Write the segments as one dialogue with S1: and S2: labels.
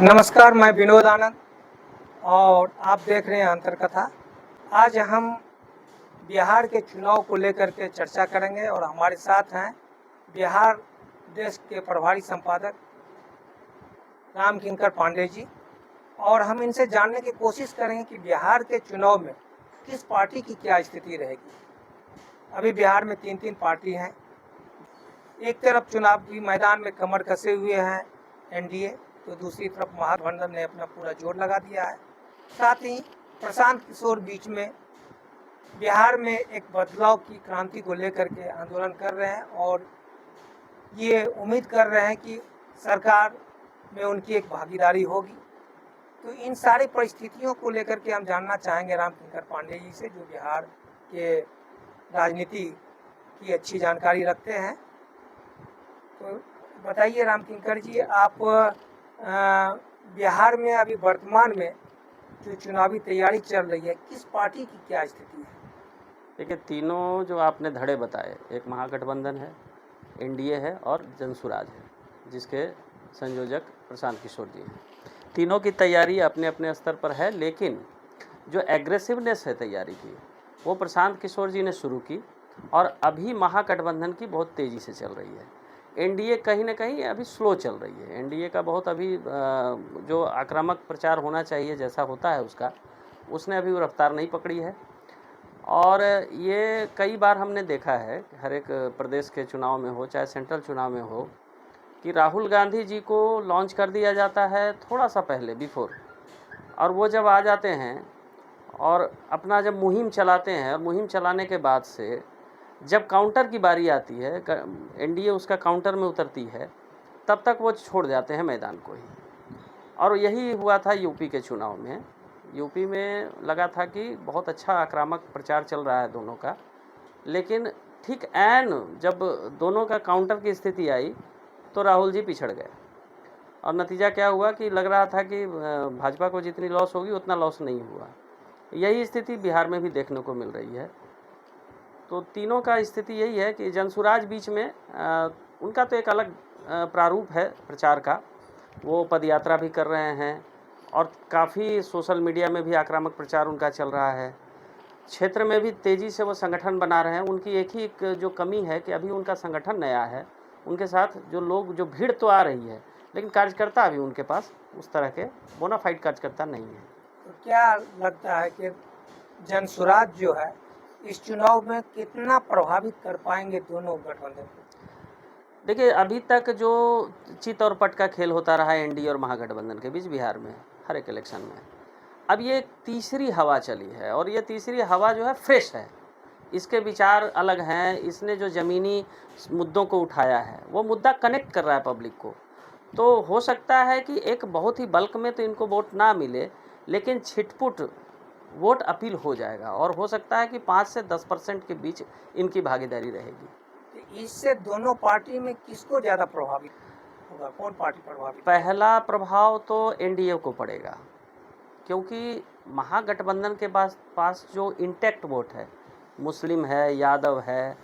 S1: नमस्कार, मैं विनोद आनंद और आप देख रहे हैं अंतर कथा। आज हम बिहार के चुनाव को लेकर के चर्चा करेंगे और हमारे साथ हैं बिहार देश के प्रभारी संपादक राम किंकर पांडे जी, और हम इनसे जानने की कोशिश करेंगे कि बिहार के चुनाव में किस पार्टी की क्या स्थिति रहेगी। अभी बिहार में तीन पार्टी हैं। एक तरफ चुनावी मैदान में कमर कसे हुए हैं एनडीए, तो दूसरी तरफ महागठबंधन ने अपना पूरा जोर लगा दिया है। साथ ही प्रशांत किशोर बीच में बिहार में एक बदलाव की क्रांति को लेकर के आंदोलन कर रहे हैं और ये उम्मीद कर रहे हैं कि सरकार में उनकी एक भागीदारी होगी। तो इन सारी परिस्थितियों को लेकर के हम जानना चाहेंगे राम किंकर पांडे जी से, जो बिहार के राजनीति की अच्छी जानकारी रखते हैं। तो बताइए राम किंकर जी, आप बिहार में अभी वर्तमान में जो चुनावी तैयारी चल रही है, किस पार्टी की क्या स्थिति है?
S2: देखिए, तीनों जो आपने धड़े बताए, एक महागठबंधन है, एनडीए है और जनसुराज है, जिसके संयोजक प्रशांत किशोर जी हैं। तीनों की तैयारी अपने अपने स्तर पर है, लेकिन जो एग्रेसिवनेस है तैयारी की, वो प्रशांत किशोर जी ने शुरू की और अभी महागठबंधन की बहुत तेज़ी से चल रही है। एनडीए कहीं ना कहीं अभी स्लो चल रही है। एनडीए का बहुत अभी जो आक्रामक प्रचार होना चाहिए जैसा होता है उसने अभी वो रफ्तार नहीं पकड़ी है। और ये कई बार हमने देखा है, हर एक प्रदेश के चुनाव में हो चाहे सेंट्रल चुनाव में हो, कि राहुल गांधी जी को लॉन्च कर दिया जाता है थोड़ा सा पहले बिफोर, और वो जब आ जाते हैं और अपना जब मुहिम चलाते हैं, और मुहिम चलाने के बाद से जब काउंटर की बारी आती है, एनडीए उसका काउंटर में उतरती है, तब तक वो छोड़ जाते हैं मैदान को ही। और यही हुआ था यूपी के चुनाव में। यूपी में लगा था कि बहुत अच्छा आक्रामक प्रचार चल रहा है दोनों का, लेकिन ठीक ऐन जब दोनों का काउंटर की स्थिति आई तो राहुल जी पिछड़ गए, और नतीजा क्या हुआ कि लग रहा था कि भाजपा को जितनी लॉस होगी उतना लॉस नहीं हुआ। यही स्थिति बिहार में भी देखने को मिल रही है। तो तीनों का स्थिति यही है कि जनसुराज बीच में उनका तो एक अलग प्रारूप है प्रचार का। वो पदयात्रा भी कर रहे हैं और काफ़ी सोशल मीडिया में भी आक्रामक प्रचार उनका चल रहा है। क्षेत्र में भी तेज़ी से वो संगठन बना रहे हैं। उनकी एक जो कमी है कि अभी उनका संगठन नया है, उनके साथ जो भीड़ तो आ रही है, लेकिन कार्यकर्ता अभी उनके पास उस तरह के बोनाफाइड कार्यकर्ता नहीं है।
S1: तो क्या लगता है कि जनसुराज जो है इस चुनाव में कितना प्रभावित कर पाएंगे दोनों गठबंधन को?
S2: देखिए, अभी तक जो चित और पट का खेल होता रहा है एनडीए और महागठबंधन के बीच बिहार में हर एक इलेक्शन में, अब ये तीसरी हवा चली है, और ये तीसरी हवा जो है फ्रेश है। इसके विचार अलग हैं। इसने जो ज़मीनी मुद्दों को उठाया है वो मुद्दा कनेक्ट कर रहा है पब्लिक को। तो हो सकता है कि एक बहुत ही बल्क में तो इनको वोट ना मिले, लेकिन छिटपुट वोट अपील हो जाएगा, और हो सकता है कि 5 से 10% के बीच इनकी भागीदारी रहेगी।
S1: इससे दोनों पार्टी में किसको ज़्यादा प्रभावित होगा? कौन पार्टी प्रभावित?
S2: पहला प्रभाव तो एनडीए को पड़ेगा, क्योंकि महागठबंधन के पास जो इंटैक्ट वोट है, मुस्लिम है, यादव है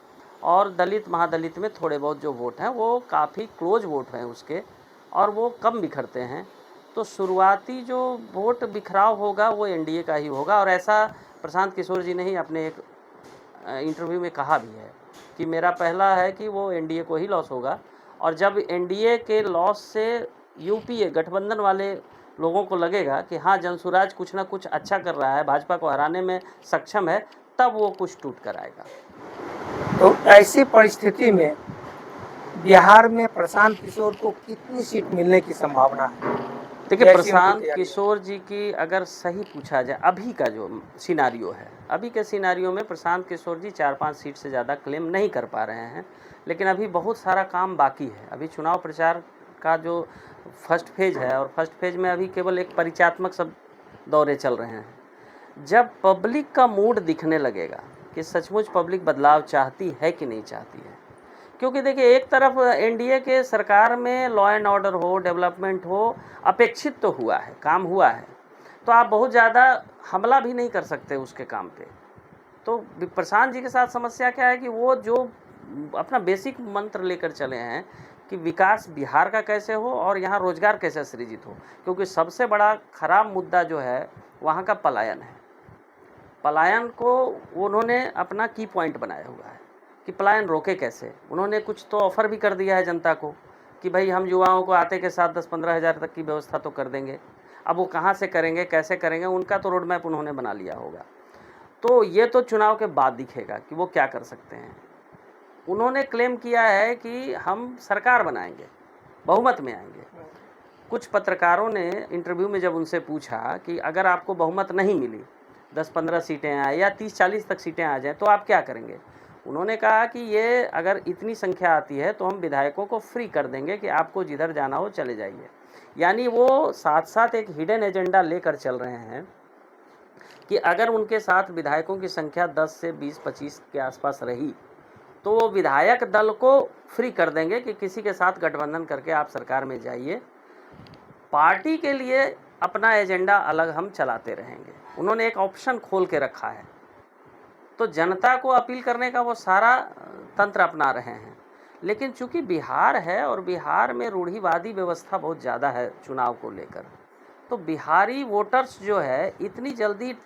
S2: और दलित महादलित में थोड़े बहुत जो वोट हैं वो काफ़ी क्लोज वोट हैं उसके, और वो कम बिखरते हैं। तो शुरुआती जो वोट बिखराव होगा वो एनडीए का ही होगा। और ऐसा प्रशांत किशोर जी ने ही अपने एक इंटरव्यू में कहा भी है कि मेरा पहला है कि वो एनडीए को ही लॉस होगा, और जब एनडीए के लॉस से यूपीए गठबंधन वाले लोगों को लगेगा कि हाँ, जनसुराज कुछ ना कुछ अच्छा कर रहा है, भाजपा को हराने में सक्षम है, तब वो कुछ टूट कर आएगा।
S1: तो ऐसी परिस्थिति में बिहार में प्रशांत किशोर को कितनी सीट मिलने की संभावना है?
S2: देखिए, प्रशांत किशोर जी की अगर सही पूछा जाए, अभी का जो सिनारियो है, अभी के सिनारियो में प्रशांत किशोर जी 4-5 सीट से ज़्यादा क्लेम नहीं कर पा रहे हैं, लेकिन अभी बहुत सारा काम बाकी है। अभी चुनाव प्रचार का जो फर्स्ट फेज़ है, और फर्स्ट फेज़ में अभी केवल एक परिचयात्मक सब दौरे चल रहे हैं। जब पब्लिक का मूड दिखने लगेगा कि सचमुच पब्लिक बदलाव चाहती है कि नहीं चाहती है, क्योंकि देखिए, एक तरफ एनडीए के सरकार में लॉ एंड ऑर्डर हो, डेवलपमेंट हो, अपेक्षित तो हुआ है, काम हुआ है, तो आप बहुत ज़्यादा हमला भी नहीं कर सकते उसके काम पे। तो प्रशांत जी के साथ समस्या क्या है कि वो जो अपना बेसिक मंत्र लेकर चले हैं कि विकास बिहार का कैसे हो और यहाँ रोजगार कैसे सृजित हो, क्योंकि सबसे बड़ा खराब मुद्दा जो है वहाँ का पलायन है। पलायन को उन्होंने अपना की पॉइंट बनाया हुआ है कि पलायन रोके कैसे। उन्होंने कुछ तो ऑफ़र भी कर दिया है जनता को कि भाई हम युवाओं को आते के साथ 10-15 हज़ार तक की व्यवस्था तो कर देंगे। अब वो कहाँ से करेंगे, कैसे करेंगे, उनका तो रोड मैप उन्होंने बना लिया होगा। तो ये तो चुनाव के बाद दिखेगा कि वो क्या कर सकते हैं। उन्होंने क्लेम किया है कि हम सरकार बनाएंगे, बहुमत में आएंगे। कुछ पत्रकारों ने इंटरव्यू में जब उनसे पूछा कि अगर आपको बहुमत नहीं मिली, 10-15 सीटें आए या 30-40 तक सीटें आ जाएं, तो आप क्या करेंगे। उन्होंने कहा कि ये अगर इतनी संख्या आती है तो हम विधायकों को फ्री कर देंगे कि आपको जिधर जाना हो चले जाइए। यानी वो साथ साथ एक हिडन एजेंडा लेकर चल रहे हैं कि अगर उनके साथ विधायकों की संख्या 10 से 20-25 के आसपास रही तो वो विधायक दल को फ्री कर देंगे कि किसी के साथ गठबंधन करके आप सरकार में जाइए, पार्टी के लिए अपना एजेंडा अलग हम चलाते रहेंगे। उन्होंने एक ऑप्शन खोल के रखा है। तो जनता को अपील करने का वो सारा तंत्र अपना रहे हैं। लेकिन चूंकि बिहार है और बिहार में रूढ़िवादी व्यवस्था बहुत ज़्यादा है चुनाव को लेकर, तो बिहारी वोटर्स जो है इतनी जल्दी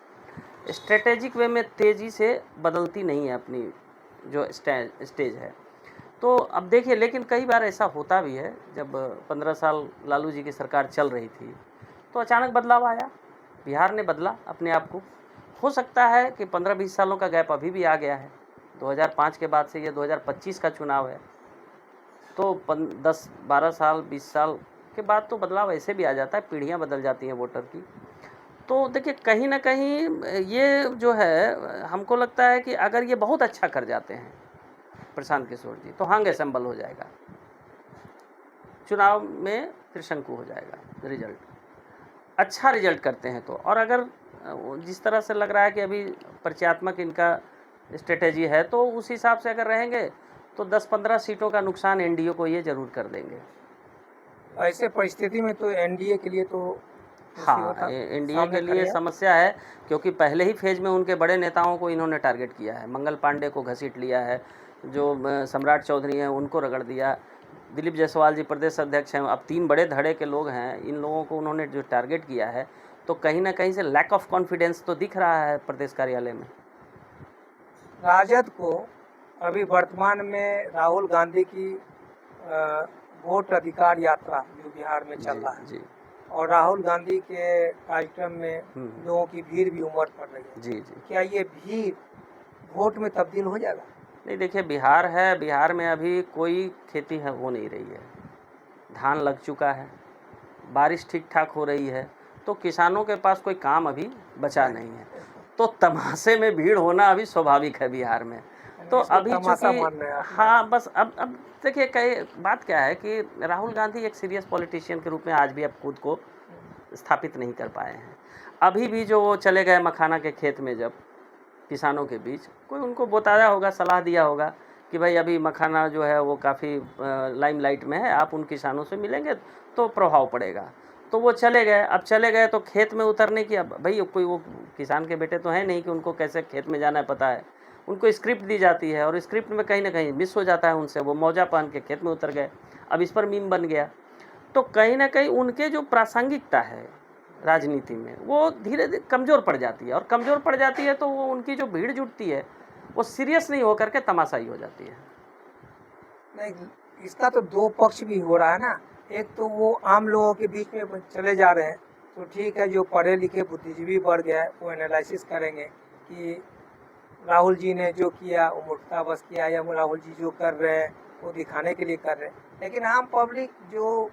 S2: स्ट्रेटेजिक वे में तेज़ी से बदलती नहीं है अपनी जो स्टेज है। तो अब देखिए, लेकिन कई बार ऐसा होता भी है, जब 15 साल लालू जी की सरकार चल रही थी तो अचानक बदलाव आया, बिहार ने बदला अपने आप को। हो सकता है कि 15-20 सालों का गैप अभी भी आ गया है। 2005 के बाद से ये 2025 का चुनाव है, तो 10-12 साल 20 साल के बाद तो बदलाव ऐसे भी आ जाता है, पीढ़ियाँ बदल जाती हैं वोटर की। तो देखिए, कहीं ना कहीं ये जो है हमको लगता है कि अगर ये बहुत अच्छा कर जाते हैं प्रशांत किशोर जी, तो हांग असेंबल हो जाएगा, चुनाव में फिर शंकु हो जाएगा रिजल्ट, अच्छा रिजल्ट करते हैं तो। और अगर जिस तरह से लग रहा है कि अभी परिचयात्मक इनका स्ट्रेटेजी है, तो उस हिसाब से अगर रहेंगे तो 10-15 सीटों का नुकसान एनडीए को ये जरूर कर देंगे।
S1: ऐसे परिस्थिति में तो एनडीए के लिए तो
S2: हाँ, एनडीए के लिए समस्या है, क्योंकि पहले ही फेज में उनके बड़े नेताओं को इन्होंने टारगेट किया है। मंगल पांडे को घसीट लिया है, जो सम्राट चौधरी हैं उनको रगड़ दिया, दिलीप जायसवाल जी प्रदेश अध्यक्ष हैं, अब 3 बड़े धड़े के लोग हैं, इन लोगों को उन्होंने जो टारगेट किया है, तो कहीं ना कहीं से लैक ऑफ कॉन्फिडेंस तो दिख रहा है प्रदेश कार्यालय में।
S1: राजद को अभी वर्तमान में राहुल गांधी की वोट अधिकार यात्रा जो बिहार में चल रहा है
S2: जी,
S1: और राहुल गांधी के कार्यक्रम में लोगों की भीड़ भी उमड़ पड़ रही है
S2: जी जी,
S1: क्या ये भीड़ वोट में तब्दील हो जाएगा?
S2: नहीं, देखिए, बिहार है, बिहार में अभी कोई खेती है हो नहीं रही है, धान लग चुका है, बारिश ठीक ठाक हो रही है, तो किसानों के पास कोई काम अभी बचा नहीं है, तो तमाशे में भीड़ होना अभी स्वाभाविक है बिहार में। तो अभी चूँकि हाँ, बस अब देखिए, कई बात क्या है कि राहुल गांधी एक सीरियस पॉलिटिशियन के रूप में आज भी अब खुद को स्थापित नहीं कर पाए हैं। अभी भी जो वो चले गए मखाना के खेत में, जब किसानों के बीच कोई उनको बताया होगा, सलाह दिया होगा कि भाई अभी मखाना जो है वो काफ़ी लाइमलाइट में है, आप उन किसानों से मिलेंगे तो प्रभाव पड़ेगा। तो वो चले गए। अब चले गए तो खेत में उतरने की, अब भाई कोई वो किसान के बेटे तो हैं नहीं कि उनको कैसे खेत में जाना है पता है। उनको स्क्रिप्ट दी जाती है और स्क्रिप्ट में कहीं ना कहीं मिस हो जाता है उनसे, वो मौजा पहन के खेत में उतर गए। अब इस पर मीम बन गया। तो कहीं ना कहीं उनके जो प्रासंगिकता है राजनीति में वो धीरे धीरे कमज़ोर पड़ जाती है, और कमज़ोर पड़ जाती है तो वो उनकी जो भीड़ जुटती है वो सीरियस नहीं होकर के तमाशाई हो जाती है।
S1: नहीं, इसका तो 2 पक्ष भी हो रहा है ना। एक तो वो आम लोगों के बीच में चले जा रहे हैं, तो ठीक है, जो पढ़े लिखे बुद्धिजीवी वर्ग है वो एनालिसिस करेंगे कि राहुल जी ने जो किया वो मूर्खता बस किया, या राहुल जी जो कर रहे हैं वो दिखाने के लिए कर रहे हैं। लेकिन आम पब्लिक जो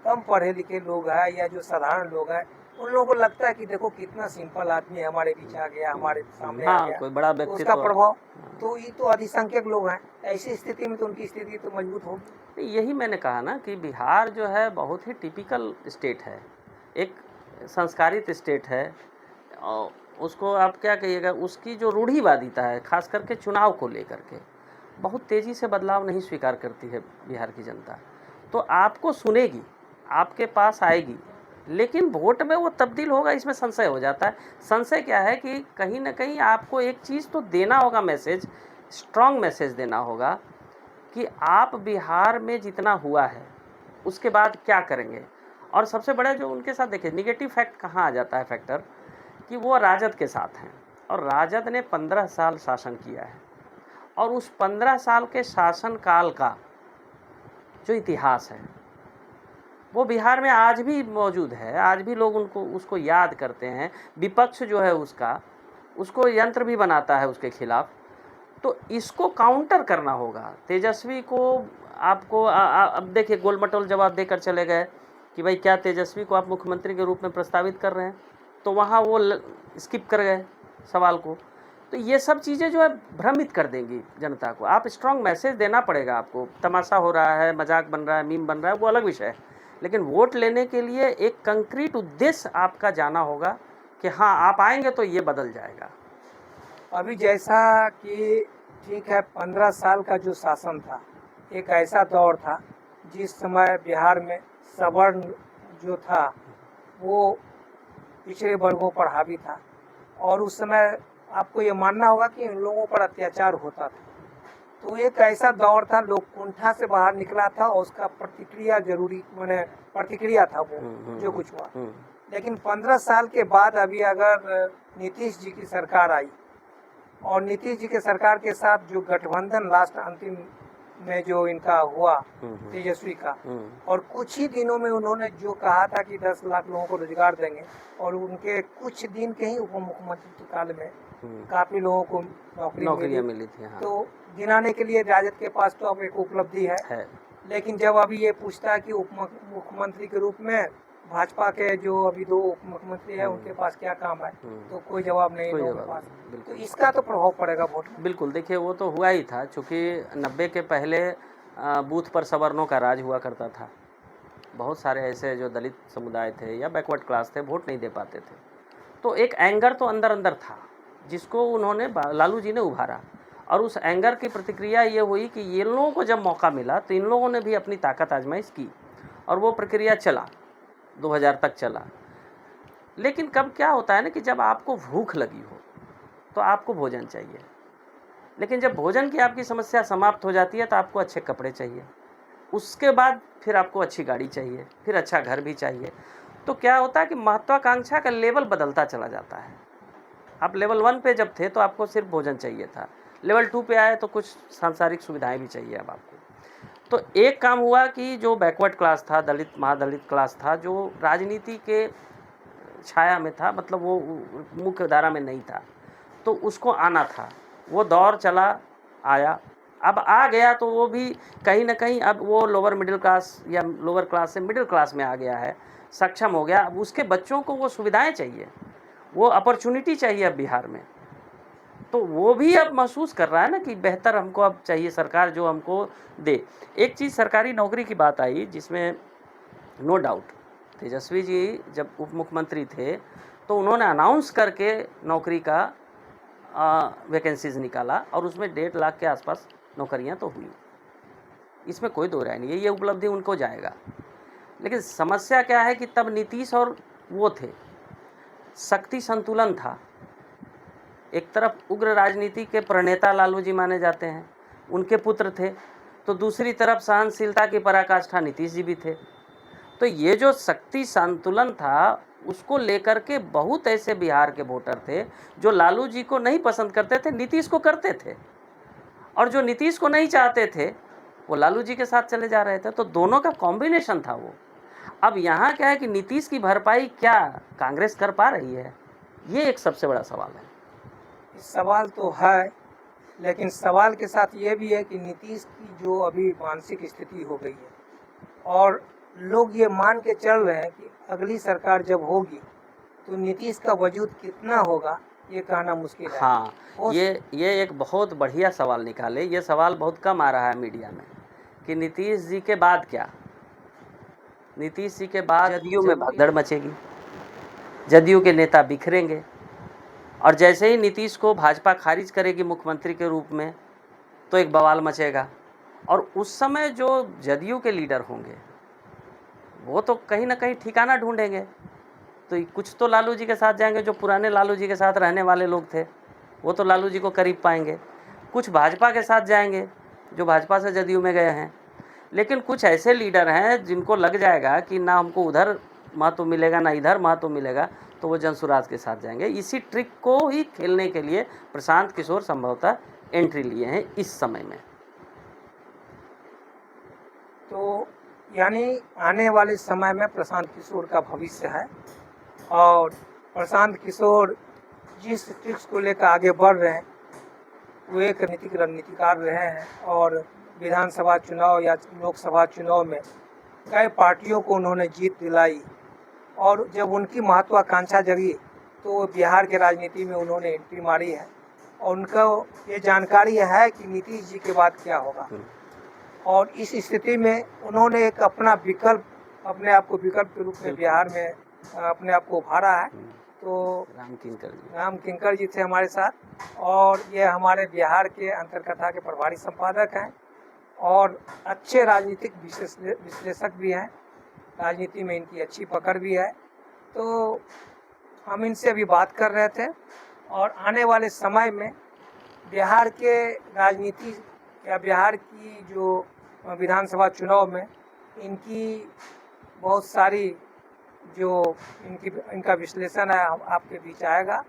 S1: कम पढ़े लिखे लोग हैं या जो साधारण लोग हैं, उन लोगों को लगता है कि देखो कितना सिंपल आदमी हमारे बीच आ गया, हमारे सामने आ गया,
S2: कोई बड़ा
S1: तो
S2: व्यक्ति
S1: उसका प्रभाव, तो ये तो अधिसंख्यक लोग हैं। ऐसी स्थिति में तो उनकी स्थिति तो मजबूत होगी।
S2: यही मैंने कहा ना कि बिहार जो है बहुत ही टिपिकल स्टेट है, एक संस्कारित स्टेट है, और उसको आप क्या कहिएगा, उसकी जो रूढ़िवादिता है खास करके चुनाव को लेकर के, बहुत तेज़ी से बदलाव नहीं स्वीकार करती है बिहार की जनता। तो आपको सुनेगी, आपके पास आएगी, लेकिन वोट में वो तब्दील होगा, इसमें संशय हो जाता है। संशय क्या है कि कहीं ना कहीं आपको एक चीज़ तो देना होगा, मैसेज, स्ट्रॉन्ग मैसेज देना होगा कि आप बिहार में जितना हुआ है उसके बाद क्या करेंगे। और सबसे बड़ा जो उनके साथ देखिए निगेटिव फैक्ट कहाँ आ जाता है फैक्टर, कि वो राजद के साथ हैं और राजद ने 15 साल शासन किया है और उस 15 साल के शासन काल का जो इतिहास है वो बिहार में आज भी मौजूद है। आज भी लोग उसको याद करते हैं। विपक्ष जो है उसको यंत्र भी बनाता है उसके खिलाफ। तो इसको काउंटर करना होगा। तेजस्वी को आपको अब देखिए गोलमटोल जवाब देकर चले गए कि भाई क्या तेजस्वी को आप मुख्यमंत्री के रूप में प्रस्तावित कर रहे हैं, तो वहाँ वो स्किप कर गए सवाल को। तो ये सब चीज़ें जो है भ्रमित कर देंगी जनता को। आप स्ट्रॉन्ग मैसेज देना पड़ेगा आपको। तमाशा हो रहा है, मजाक बन रहा है, मीम बन रहा है, वो अलग विषय है, लेकिन वोट लेने के लिए एक कंक्रीट उद्देश्य आपका जाना होगा कि हाँ आप आएंगे तो ये बदल जाएगा।
S1: अभी जैसा कि ठीक है 15 साल का जो शासन था, एक ऐसा दौर था जिस समय बिहार में सवर्ण जो था वो पिछड़े वर्गों पर हावी था और उस समय आपको ये मानना होगा कि इन लोगों पर अत्याचार होता था। तो एक ऐसा दौर था, लोग कुंठा से बाहर निकला था और उसका प्रतिक्रिया जरूरी मैंने प्रतिक्रिया था वो जो कुछ हुआ। लेकिन 15 साल के बाद अभी अगर नीतीश जी की सरकार आई और नीतीश जी के सरकार के साथ जो गठबंधन लास्ट अंतिम में जो इनका हुआ तेजस्वी का, और कुछ ही दिनों में उन्होंने जो कहा था कि 10 लाख लोगों को रोजगार देंगे और उनके कुछ दिन के ही उप मुख्यमंत्री काल में काफी लोगों को
S2: नौकरियां मिली थी। हाँ।
S1: तो गिनाने के लिए राजद के पास तो अब एक उपलब्धि है। लेकिन जब अभी ये पूछता है कि उप मुख्यमंत्री के रूप में भाजपा के जो अभी 2 उप मुख्यमंत्री है उनके पास क्या काम है, तो कोई जवाब नहीं है उनके पास। तो इसका तो प्रभाव पड़ेगा वोट में।
S2: बिल्कुल। देखिए वो तो हुआ ही था, चूँकि 90 के पहले बूथ पर सवर्णों का राज हुआ करता था। बहुत सारे ऐसे जो दलित समुदाय थे या बैकवर्ड क्लास थे वोट नहीं दे पाते थे। तो एक एंगर तो अंदर अंदर था जिसको उन्होंने लालू जी ने उभारा, और उस एंगर की प्रतिक्रिया ये हुई कि ये लोगों को जब मौका मिला तो इन लोगों ने भी अपनी ताकत आजमाइश की और वो प्रक्रिया चला, 2000 तक चला। लेकिन कब क्या होता है ना कि जब आपको भूख लगी हो तो आपको भोजन चाहिए, लेकिन जब भोजन की आपकी समस्या समाप्त हो जाती है तो आपको अच्छे कपड़े चाहिए, उसके बाद फिर आपको अच्छी गाड़ी चाहिए, फिर अच्छा घर भी चाहिए। तो क्या होता है कि महत्वाकांक्षा का लेवल बदलता चला जाता है। आप लेवल 1 पे जब थे तो आपको सिर्फ भोजन चाहिए था, लेवल 2 पे आए तो कुछ सांसारिक सुविधाएं भी चाहिए अब आपको। तो एक काम हुआ कि जो बैकवर्ड क्लास था, दलित महादलित क्लास था, जो राजनीति के छाया में था, मतलब वो मुख्य धारा में नहीं था, तो उसको आना था। वो दौर चला आया, अब आ गया तो वो भी कहीं ना कहीं अब वो लोअर मिडिल क्लास या लोअर क्लास से मिडिल क्लास में आ गया है, सक्षम हो गया। अब उसके बच्चों को वो सुविधाएं चाहिए, वो अपॉर्चुनिटी चाहिए अब बिहार में। तो वो भी अब महसूस कर रहा है ना कि बेहतर हमको अब चाहिए सरकार जो हमको दे। एक चीज़ सरकारी नौकरी की बात आई जिसमें नो डाउट तेजस्वी जी जब उप मुख्यमंत्री थे तो उन्होंने अनाउंस करके नौकरी का वैकेंसीज निकाला और उसमें 1.5 लाख के आसपास नौकरियां तो हुई, इसमें कोई दो राय नहीं है, ये उपलब्धि उनको जाएगा। लेकिन समस्या क्या है कि तब नीतीश और वो थे, शक्ति संतुलन था। एक तरफ उग्र राजनीति के प्रणेता लालू जी माने जाते हैं, उनके पुत्र थे, तो दूसरी तरफ सहनशीलता की पराकाष्ठा नीतीश जी भी थे। तो ये जो शक्ति संतुलन था उसको लेकर के बहुत ऐसे बिहार के वोटर थे जो लालू जी को नहीं पसंद करते थे, नीतीश को करते थे, और जो नीतीश को नहीं चाहते थे वो लालू जी के साथ चले जा रहे थे। तो दोनों का कॉम्बिनेशन था वो। अब यहाँ क्या है कि नीतीश की भरपाई क्या कांग्रेस कर पा रही है, ये एक सबसे बड़ा सवाल है।
S1: सवाल तो है, लेकिन सवाल के साथ ये भी है कि नीतीश की जो अभी मानसिक स्थिति हो गई है और लोग ये मान के चल रहे हैं कि अगली सरकार जब होगी तो नीतीश का वजूद कितना होगा ये कहना मुश्किल है।
S2: हाँ, ये एक बहुत बढ़िया सवाल निकाले। ये सवाल बहुत कम आ रहा है मीडिया में कि नीतीश जी के बाद क्या, नीतीश जी के बाद जदयू में भगदड़ मचेगी, जदयू के नेता बिखरेंगे, और जैसे ही नीतीश को भाजपा खारिज करेगी मुख्यमंत्री के रूप में तो एक बवाल मचेगा। और उस समय जो जदयू के लीडर होंगे वो तो कहीं ना कहीं ठिकाना ढूंढेंगे, तो कुछ तो लालू जी के साथ जाएंगे, जो पुराने लालू जी के साथ रहने वाले लोग थे वो तो लालू जी को करीब पाएंगे, कुछ भाजपा के साथ जाएंगे जो भाजपा से जदयू में गए हैं। लेकिन कुछ ऐसे लीडर हैं जिनको लग जाएगा कि ना हमको उधर महत्व मिलेगा ना इधर महत्व मिलेगा, तो वो जनसुराज के साथ जाएंगे। इसी ट्रिक को ही खेलने के लिए प्रशांत किशोर संभवतः एंट्री लिए हैं इस समय में।
S1: तो यानी आने वाले समय में प्रशांत किशोर का भविष्य है, और प्रशांत किशोर जिस ट्रिक्स को लेकर आगे बढ़ रहे हैं वो एक नीतिक रणनीतिकार रहे हैं, और विधानसभा चुनाव या लोकसभा चुनाव में कई पार्टियों को उन्होंने जीत दिलाई, और जब उनकी महत्वाकांक्षा जगी तो बिहार के राजनीति में उन्होंने एंट्री मारी है, और उनका ये जानकारी है कि नीतीश जी के बाद क्या होगा। और इस स्थिति में उन्होंने एक अपना विकल्प, अपने आप को विकल्प के रूप में बिहार में अपने आप को उभारा है। तो राम किंकर जी थे हमारे साथ, और ये हमारे बिहार के अंतरकथा के प्रभारी संपादक हैं और अच्छे राजनीतिक विश्लेषक भी हैं, राजनीति में इनकी अच्छी पकड़ भी है। तो हम इनसे अभी बात कर रहे थे, और आने वाले समय में बिहार के राजनीति या बिहार की जो विधानसभा चुनाव में इनकी बहुत सारी जो इनका विश्लेषण है आपके बीच आएगा।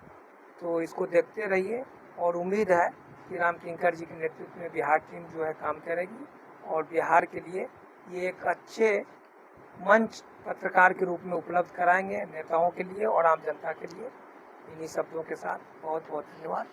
S1: तो इसको देखते रहिए, और उम्मीद है कि राम किंकर जी के नेतृत्व में बिहार टीम जो है काम करेगी, और बिहार के लिए ये एक अच्छे मंच पत्रकार के रूप में उपलब्ध कराएंगे नेताओं के लिए और आम जनता के लिए। इन्हीं शब्दों के साथ बहुत बहुत धन्यवाद।